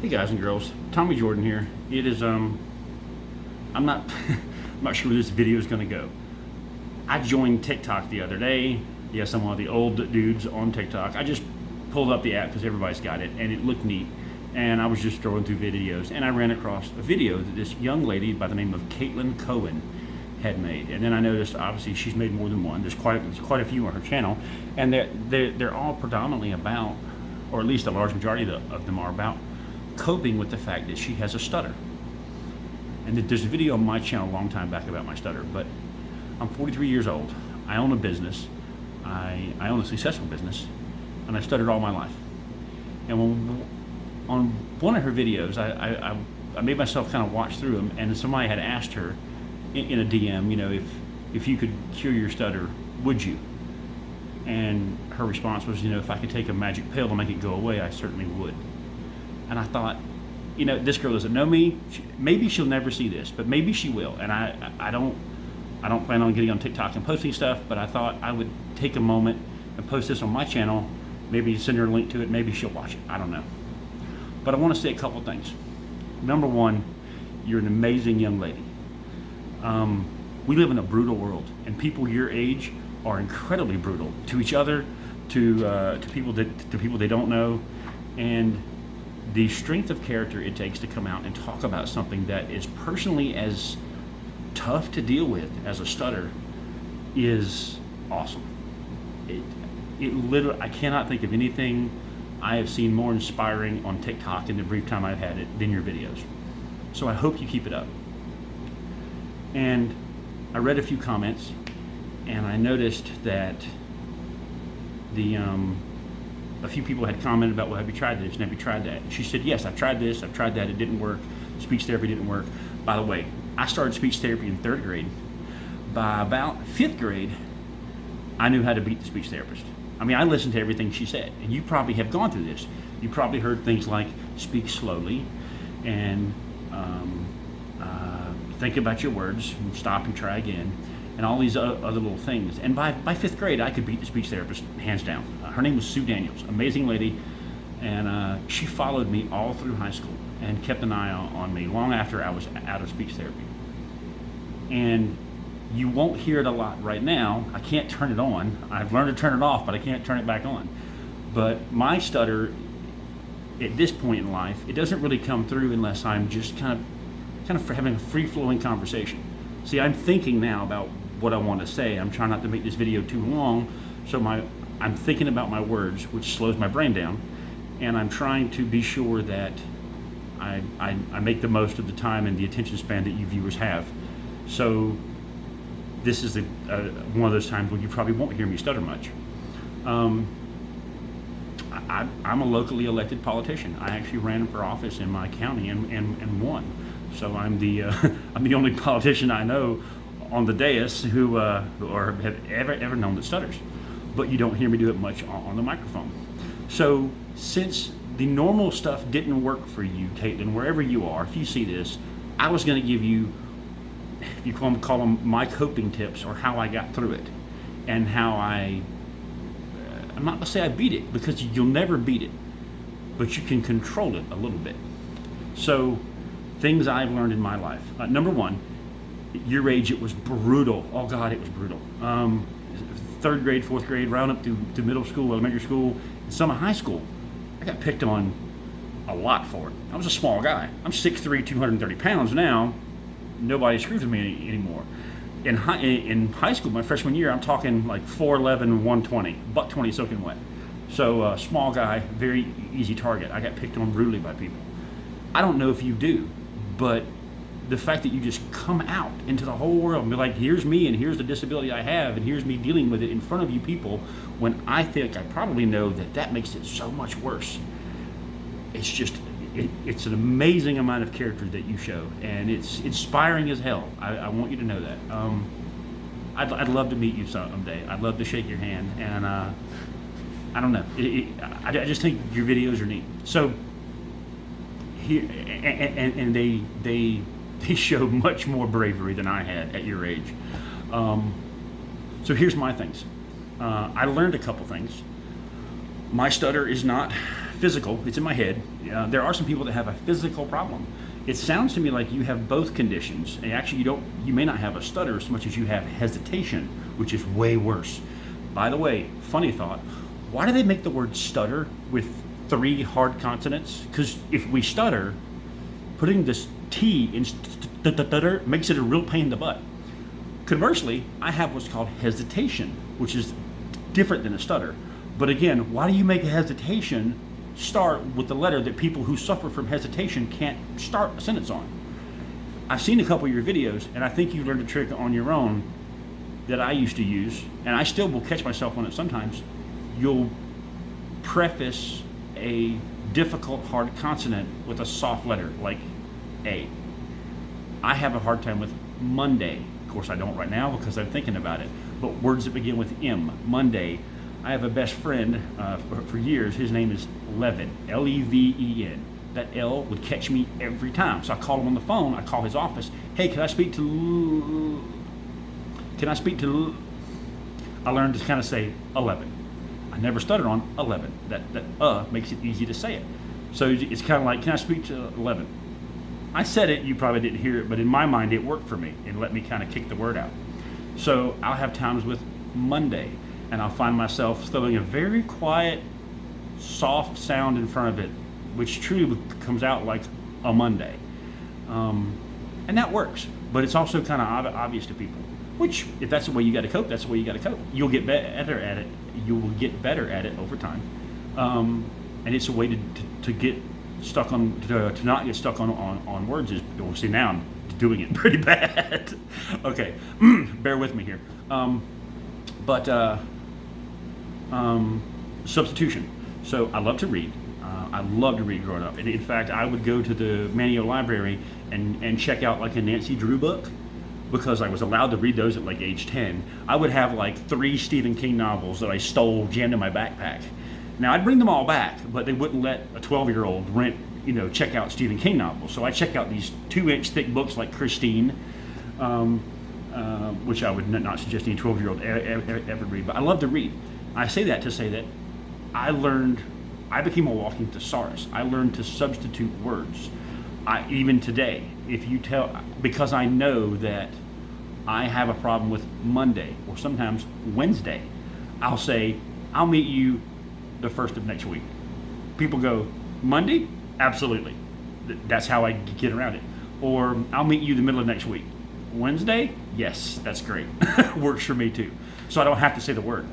Hey guys and girls, Tommy Jordan here. It is I'm not I'm not sure where this video is going to go. I joined TikTok the other day. Yes, I'm one of the old dudes on TikTok. I just pulled up the app because everybody's got it, and it looked neat. And I was just scrolling through videos, and I ran across a video that this young lady by the name of Caitlyn Cohen had made. And then I noticed, obviously, she's made more than one. There's quite a few on her channel, and they're all predominantly about, or at least a large majority of them are about, coping with the fact that she has a stutter. And there's a video on my channel a long time back about my stutter, but I'm 43 years old. I own a business. I own a successful business, and I've stuttered all my life. And on one of her videos, I made myself kind of watch through them, and somebody had asked her in a DM, you know, if you could cure your stutter, would you? And her response was, you know, if I could take a magic pill to make it go away, I certainly would. And I thought, you know, this girl doesn't know me. Maybe she'll never see this, but maybe she will. And I don't plan on getting on TikTok and posting stuff, but I thought I would take a moment and post this on my channel. Maybe send her a link to it. Maybe she'll watch it. I don't know. But I want to say a couple things. Number one, you're an amazing young lady. We live in a brutal world, and people your age are incredibly brutal to each other, to people they don't know, and the strength of character it takes to come out and talk about something that is personally as tough to deal with as a stutter is awesome. It literally, I cannot think of anything I have seen more inspiring on TikTok in the brief time I've had it than your videos. So I hope you keep it up. And I read a few comments, and I noticed that a few people had commented about, well, have you tried this and have you tried that? She said, yes, I've tried this, I've tried that, it didn't work. Speech therapy didn't work. By the way, I started speech therapy in 3rd grade. By about 5th grade, I knew how to beat the speech therapist. I mean, I listened to everything she said, and you probably have gone through this. You probably heard things like speak slowly and think about your words and stop and try again, and all these other little things. And by 5th grade, I could beat the speech therapist hands down. Her name was Sue Daniels, amazing lady, and she followed me all through high school and kept an eye on me long after I was out of speech therapy. And you won't hear it a lot right now. I can't turn it on. I've learned to turn it off, but I can't turn it back on. But my stutter, at this point in life, it doesn't really come through unless I'm just kind of having a free-flowing conversation. See, I'm thinking now about what I want to say. I'm trying not to make this video too long, so I'm thinking about my words, which slows my brain down, and I'm trying to be sure that I make the most of the time and the attention span that you viewers have. So this is one of those times when you probably won't hear me stutter much. I'm a locally elected politician. I actually ran for office in my county and won. So I'm the only politician I know on the dais who have ever known that stutters. But you don't hear me do it much on the microphone. So since the normal stuff didn't work for you, Caitlyn, wherever you are, if you see this, I was going to give you, if you call them my coping tips, or how I got through it, and how I'm not going to say I beat it, because you'll never beat it, but you can control it a little bit. So things I've learned in my life. Number one, at your age, it was brutal. Oh God, it was brutal. 3rd grade, 4th grade, round up to middle school, elementary school, and some of high school. I got picked on a lot for it. I was a small guy. I'm 6'3", 230 pounds now. Nobody screws with me anymore. In high school, my freshman year, I'm talking like 4'11", 120, buck 20 soaking wet. So small guy, very easy target. I got picked on brutally by people. I don't know if you do, but the fact that you just come out into the whole world and be like, here's me, and here's the disability I have, and here's me dealing with it in front of you people, when I think I probably know that makes it so much worse. It's just, it's an amazing amount of character that you show, and it's inspiring as hell. I want you to know that. I'd love to meet you someday. I'd love to shake your hand, and I don't know. I just think your videos are neat. So here, and they show much more bravery than I had at your age. So here's my things. I learned a couple things. My stutter is not physical, it's in my head. There are some people that have a physical problem. It sounds to me like you have both conditions, and actually you may not have a stutter as much as you have hesitation, which is way worse. By the way, funny thought, why do they make the word stutter with 3 hard consonants? Because if we stutter, putting this T in stutter makes it a real pain in the butt. Conversely, I have what's called hesitation, which is different than a stutter. But again, why do you make a hesitation start with the letter that people who suffer from hesitation can't start a sentence on? I've seen a couple of your videos, and I think you learned a trick on your own that I used to use, and I still will catch myself on it sometimes. You'll preface a difficult hard consonant with a soft letter, like A. I have a hard time with Monday. Of course, I don't right now because I'm thinking about it. But words that begin with M, Monday. I have a best friend for years. His name is Levin, L-E-V-E-N. That L would catch me every time. So I call him on the phone. I call his office. Hey, can I speak to? I learned to kind of say 11. I never stutter on 11. That makes it easy to say it. So it's kind of like, can I speak to 11? I said it, you probably didn't hear it, but in my mind it worked for me and let me kind of kick the word out. So I'll have times with Monday, and I'll find myself throwing a very quiet, soft sound in front of it, which truly comes out like a Monday. And that works, but it's also kind of obvious to people, which if that's the way you got to cope, that's the way you got to cope. You'll get better at it. You will get better at it over time. And it's a way to get stuck on, to not get stuck on words is, well, see, now I'm doing it pretty bad. Okay, bear with me here. Substitution. So I love to read. I loved to read growing up. And in fact, I would go to the Manual Library and check out like a Nancy Drew book, because I was allowed to read those at like age 10. I would have like 3 Stephen King novels that I stole, jammed in my backpack. Now I'd bring them all back, but they wouldn't let a 12-year-old check out Stephen King novels. So I check out these 2-inch thick books like Christine, which I would not suggest any 12-year-old ever read, but I love to read. I say that to say that I became a walking thesaurus. I learned to substitute words. Even today, because I know that I have a problem with Monday or sometimes Wednesday, I'll say, I'll meet you the 1st of next week. People go, Monday? Absolutely. That's how I get around it. Or I'll meet you the middle of next week. Wednesday? Yes, that's great. Works for me too. So I don't have to say the word.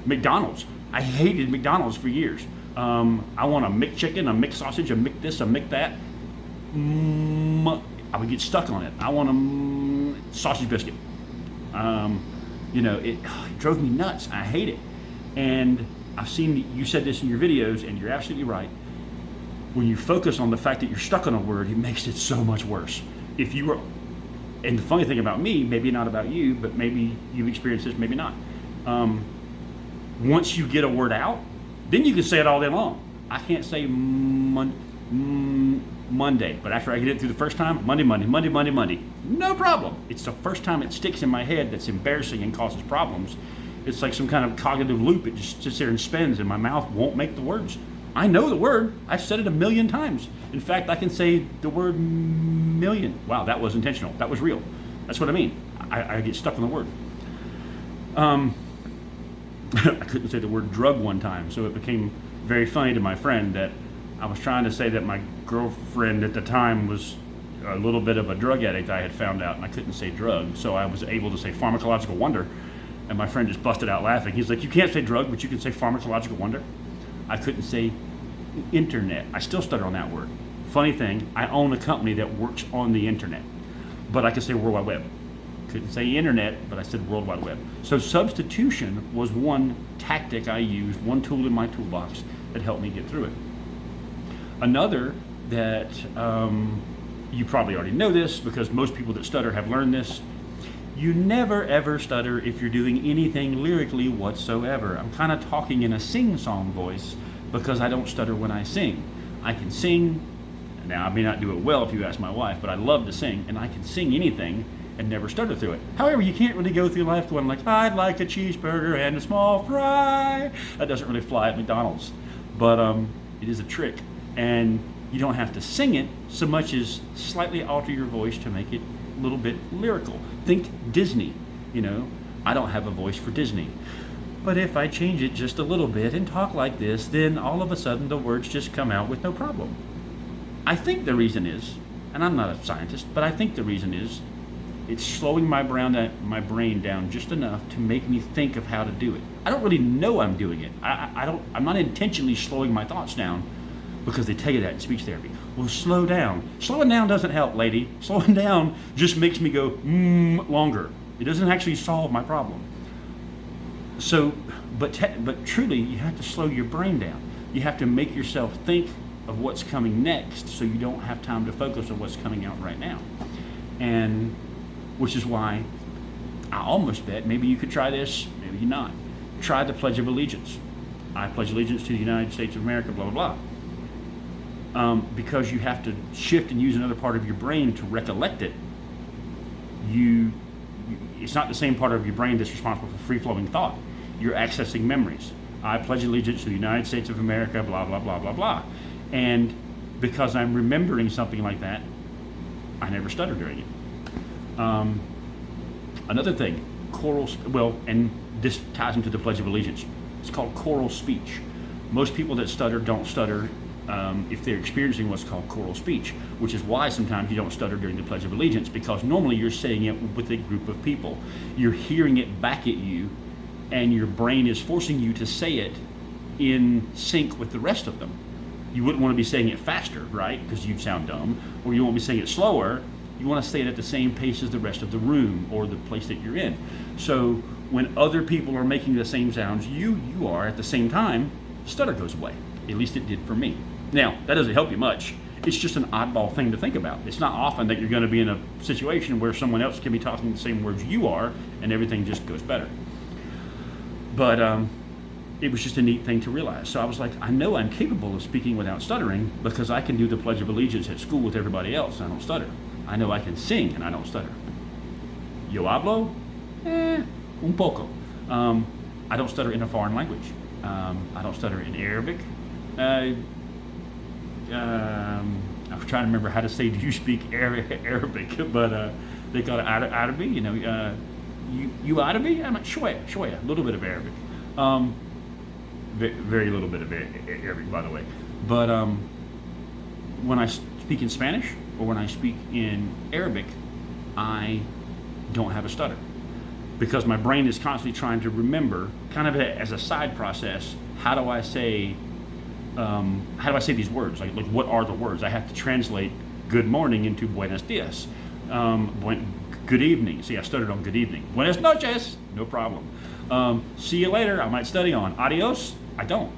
McDonald's. I hated McDonald's for years. I want a McChicken, a McSausage, a Mc a Mc that. I would get stuck on it. I want a sausage biscuit. It drove me nuts. I hate it. And I've seen you said this in your videos, and you're absolutely right. When you focus on the fact that you're stuck on a word, it makes it so much worse. And the funny thing about me, maybe not about you, but maybe you've experienced this, maybe not. Once you get a word out, then you can say it all day long. I can't say Monday, but after I get it through the first time, Monday, no problem. It's the first time it sticks in my head that's embarrassing and causes problems. It's like some kind of cognitive loop. It just sits there and spins, and my mouth won't make the words. I know the word. I've said it 1,000,000 times. In fact, I can say the word million. Wow, that was intentional. That was real. That's what I mean. I get stuck on the word. I couldn't say the word drug one time, so it became very funny to my friend that I was trying to say that my girlfriend at the time was a little bit of a drug addict, I had found out, and I couldn't say drug, so I was able to say pharmacological wonder, and my friend just busted out laughing. He's like, you can't say drug, but you can say pharmacological wonder. I couldn't say internet. I still stutter on that word. Funny thing, I own a company that works on the internet, but I could say World Wide Web. Couldn't say internet, but I said World Wide Web. So substitution was one tactic I used, one tool in my toolbox that helped me get through it. Another that you probably already know this because most people that stutter have learned this. You never ever stutter if you're doing anything lyrically whatsoever. I'm kind of talking in a sing-song voice because I don't stutter when I sing. I can sing, now I may not do it well if you ask my wife, but I love to sing, and I can sing anything and never stutter through it. However, you can't really go through life going like, I'd like a cheeseburger and a small fry. That doesn't really fly at McDonald's. but it is a trick, and you don't have to sing it so much as slightly alter your voice to make it a little bit lyrical. Think Disney, I don't have a voice for Disney. But if I change it just a little bit and talk like this, then all of a sudden the words just come out with no problem. I think the reason is, and I'm not a scientist, but I think the reason is it's slowing my brain down just enough to make me think of how to do it. I don't really know I'm doing it. I'm not intentionally slowing my thoughts down, because they tell you that in speech therapy. Well, slow down. Slowing down doesn't help, lady. Slowing down just makes me go longer. It doesn't actually solve my problem. So, but truly, you have to slow your brain down. You have to make yourself think of what's coming next, so you don't have time to focus on what's coming out right now. And which is why I almost bet maybe you could try this, maybe not. Try the Pledge of Allegiance. I pledge allegiance to the United States of America, blah, blah, blah. Because you have to shift and use another part of your brain to recollect it. It's not the same part of your brain that's responsible for free-flowing thought. You're accessing memories. I pledge allegiance to the United States of America, blah, blah, blah, blah, blah. And because I'm remembering something like that, I never stutter during it. Another thing, and this ties into the Pledge of Allegiance. It's called choral speech. Most people that stutter don't stutter if they're experiencing what's called choral speech, which is why sometimes you don't stutter during the Pledge of Allegiance, because normally you're saying it with a group of people. You're hearing it back at you, and your brain is forcing you to say it in sync with the rest of them. You wouldn't want to be saying it faster, right? Because you'd sound dumb. Or you won't be saying it slower. You want to say it at the same pace as the rest of the room or the place that you're in. So when other people are making the same sounds you are at the same time, stutter goes away. At least it did for me. Now, that doesn't help you much. It's just an oddball thing to think about. It's not often that you're going to be in a situation where someone else can be talking the same words you are and everything just goes better. But it was just a neat thing to realize. So I was like, I know I'm capable of speaking without stuttering because I can do the Pledge of Allegiance at school with everybody else and I don't stutter. I know I can sing and I don't stutter. Yo hablo? Un poco. I don't stutter in a foreign language. I don't stutter in Arabic. I'm trying to remember how to say, do you speak Arabic? But they call it Arabi, you Arabi? I'm like, shoya, a little bit of Arabic. Very little bit of Arabic, by the way. But when I speak in Spanish or when I speak in Arabic, I don't have a stutter because my brain is constantly trying to remember, kind of as a side process, how do I say these words? Like what are the words? I have to translate good morning into buenos dias. Good evening. See, I stuttered on good evening. Buenas noches, no problem. See you later, I might study on. Adios, I don't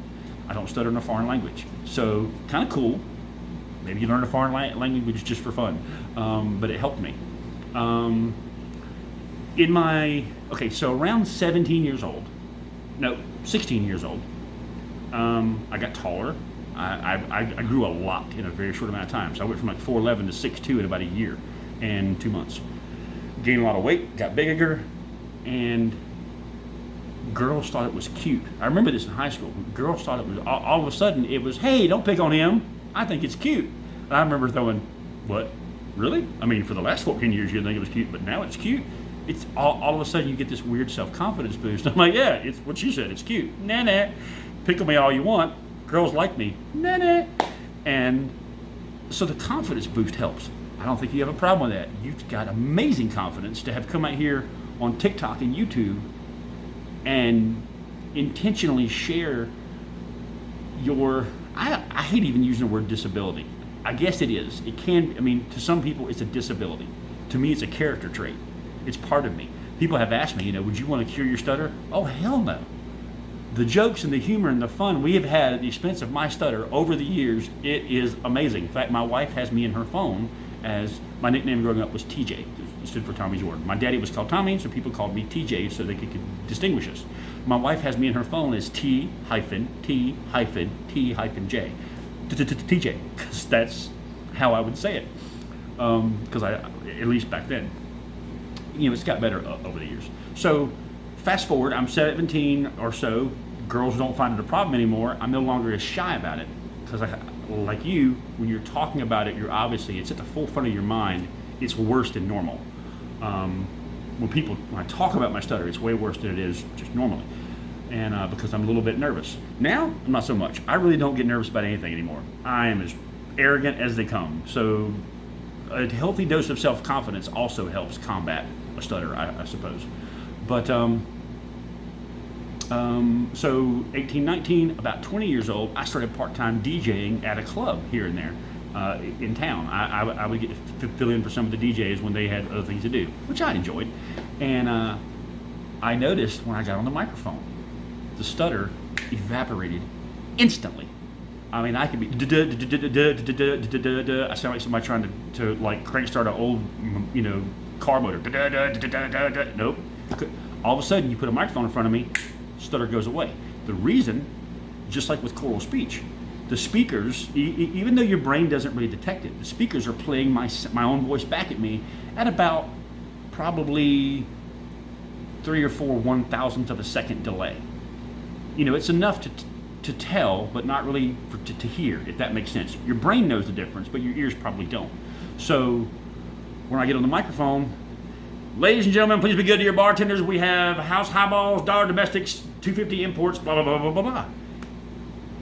stutter in a foreign language. So, kind of cool. Maybe you learn a foreign language just for fun. But it helped me. So around 16 years old, I got taller. I grew a lot in a very short amount of time. So I went from like 4'11" to 6'2" in about a year and 2 months. Gained a lot of weight, got bigger, and girls thought it was cute. I remember this in high school. Girls thought it was, all of a sudden, it was, hey, don't pick on him. I think it's cute. And I remember throwing, what? Really? I mean, for the last 14 years, you didn't think it was cute, but now it's cute? It's all of a sudden, you get this weird self-confidence boost. I'm like, yeah, it's what she said. It's cute. Nah. Pick on me all you want. Girls like me. Nah. And so the confidence boost helps. I don't think you have a problem with that. You've got amazing confidence to have come out here on TikTok and YouTube and intentionally share your, I hate even using the word disability. I guess it is. It can, to some people it's a disability. To me it's a character trait. It's part of me. People have asked me, would you want to cure your stutter? Oh, hell no. The jokes and the humor and the fun we have had at the expense of my stutter over the years, it is amazing. In fact, my wife has me in her phone as, my nickname growing up was TJ. It stood for Tommy Jordan. My daddy was called Tommy, so people called me TJ so they could distinguish us. My wife has me in her phone as T-T-T-J. TJ, because that's how I would say it. Because at least back then, it's got better over the years. So fast forward, I'm 17 or so, girls don't find it a problem anymore, I'm no longer as shy about it. Because like you, when you're talking about it, you're obviously, it's at the forefront of your mind. It's worse than normal. When I talk about my stutter, it's way worse than it is just normally. And because I'm a little bit nervous. Now, I'm not so much. I really don't get nervous about anything anymore. I am as arrogant as they come. So a healthy dose of self-confidence also helps combat a stutter, I suppose. But so 18, 19, about 20 years old, I started part-time DJing at a club here and there in town. I would get to fill in for some of the DJs when they had other things to do, which I enjoyed. And I noticed when I got on the microphone, the stutter evaporated instantly. I mean, I could be, I sound like somebody trying to like crank start an old, car motor. Nope. All of a sudden, you put a microphone in front of me, stutter goes away. The reason, just like with choral speech, the speakers, even though your brain doesn't really detect it, the speakers are playing my own voice back at me at about probably 3 or 4 1,000ths of a second delay. It's enough to tell, but not really to hear, if that makes sense. Your brain knows the difference, but your ears probably don't. So when I get on the microphone, ladies and gentlemen, please be good to your bartenders. We have house highballs, dollar domestics, 250 imports, blah, blah, blah, blah, blah, blah.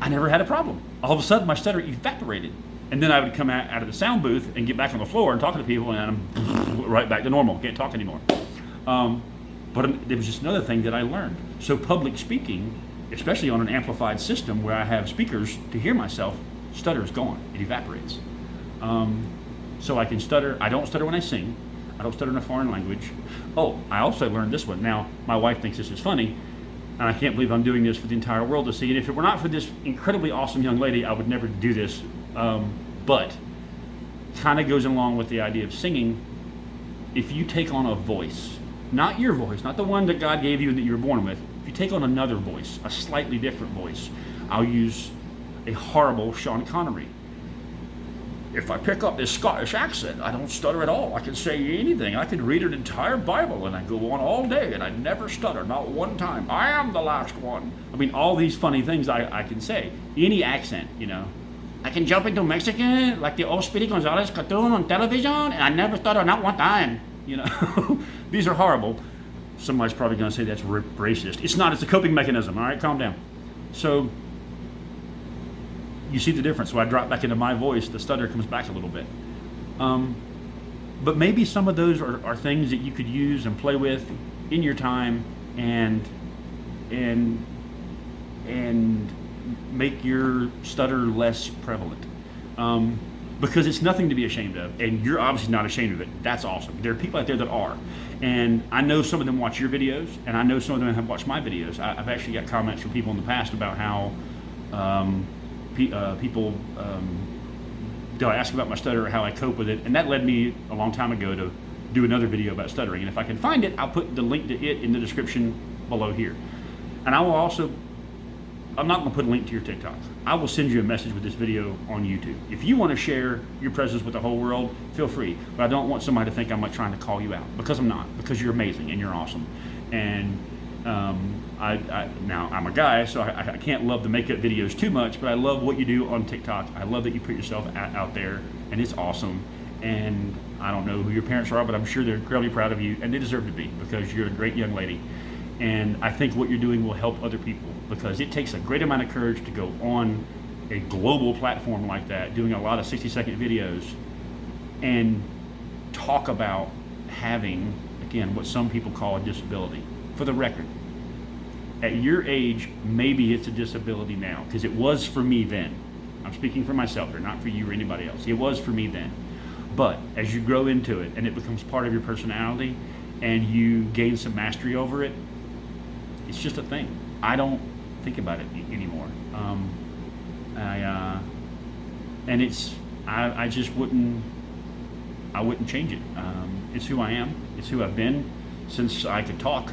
I never had a problem. All of a sudden, my stutter evaporated. And then I would come out of the sound booth and get back on the floor and talk to people, and I'm right back to normal. Can't talk anymore. But there was just another thing that I learned. So public speaking, especially on an amplified system where I have speakers to hear myself, stutter is gone. It evaporates. So I can stutter. I don't stutter when I sing. I don't stutter in a foreign language. Oh, I also learned this one. Now, my wife thinks this is funny, and I can't believe I'm doing this for the entire world to see. And if it were not for this incredibly awesome young lady, I would never do this. But kind of goes along with the idea of singing. If you take on a voice, not your voice, not the one that God gave you and that you were born with, if you take on another voice, a slightly different voice, I'll use a horrible Sean Connery. If I pick up this Scottish accent, I don't stutter at all. I can say anything. I can read an entire Bible and I go on all day and I never stutter, not one time. I am the last one. I mean, all these funny things I can say. Any accent, I can jump into Mexican like the old Speedy Gonzalez cartoon on television and I never stutter, not one time. These are horrible. Somebody's probably going to say that's racist. It's not. It's a coping mechanism. All right, calm down. So you see the difference. So I drop back into my voice, the stutter comes back a little bit. But maybe some of those are things that you could use and play with in your time and make your stutter less prevalent. Because it's nothing to be ashamed of, and you're obviously not ashamed of it. That's awesome. There are people out there that are, and I know some of them watch your videos, and I know some of them have watched my videos. I've actually got comments from people in the past about how people they'll ask about my stutter or how I cope with it, and that led me a long time ago to do another video about stuttering. And if I can find it, I'll put the link to it in the description below here. And I will also, I'm not going to put a link to your TikTok. I will send you a message with this video on YouTube. If you want to share your presence with the whole world, feel free. But I don't want somebody to think I'm like trying to call you out, because I'm not. Because you're amazing and you're awesome. And now I'm a guy, so I can't love the makeup videos too much, but I love what you do on TikTok. I love that you put yourself out there, and it's awesome. And I don't know who your parents are, but I'm sure they're incredibly proud of you, and they deserve to be, because you're a great young lady. And I think what you're doing will help other people, because it takes a great amount of courage to go on a global platform like that, doing a lot of 60-second videos, and talk about having, again, what some people call a disability. For the record, at your age, maybe it's a disability now, because it was for me then. I'm speaking for myself here, not for you or anybody else. It was for me then. But as you grow into it and it becomes part of your personality and you gain some mastery over it, it's just a thing. I don't think about it anymore. I just wouldn't change it. It's who I am. It's who I've been since I could talk.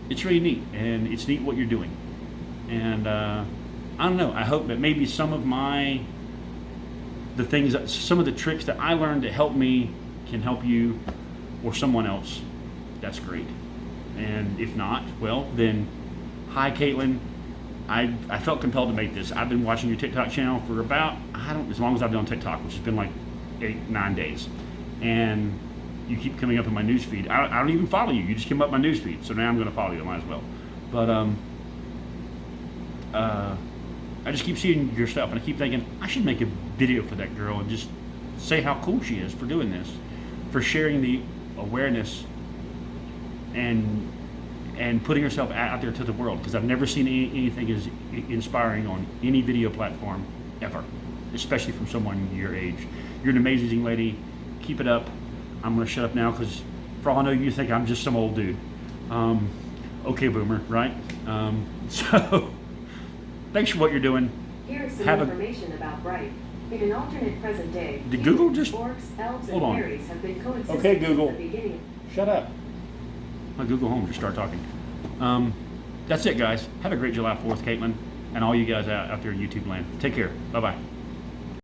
It's really neat, and it's neat what you're doing. And I don't know, I hope that maybe some of the tricks that I learned to help me can help you or someone else. That's great. And if not, well, then, hi, Caitlyn. I felt compelled to make this. I've been watching your TikTok channel for about, as long as I've been on TikTok, which has been like 8-9 days. And you keep coming up in my newsfeed. I don't even follow you. You just came up my newsfeed. So now I'm going to follow you. I might as well. But I just keep seeing your stuff, and I keep thinking, I should make a video for that girl and just say how cool she is for doing this, for sharing the awareness and putting herself out there to the world, because I've never seen anything as inspiring on any video platform ever, especially from someone your age. You're an amazing lady. Keep it up. I'm going to shut up now because for all I know, you think I'm just some old dude. Okay, boomer, right? So thanks for what you're doing. Here is some information about Bright. In an alternate present day, did Google just orcs, elves, hold and on? fairies have been coexisting Okay, Google. since the beginning. Shut up. My Google Home just start talking. That's it, guys. Have a great July 4th, Caitlyn, and all you guys out there in YouTube land. Take care. Bye-bye.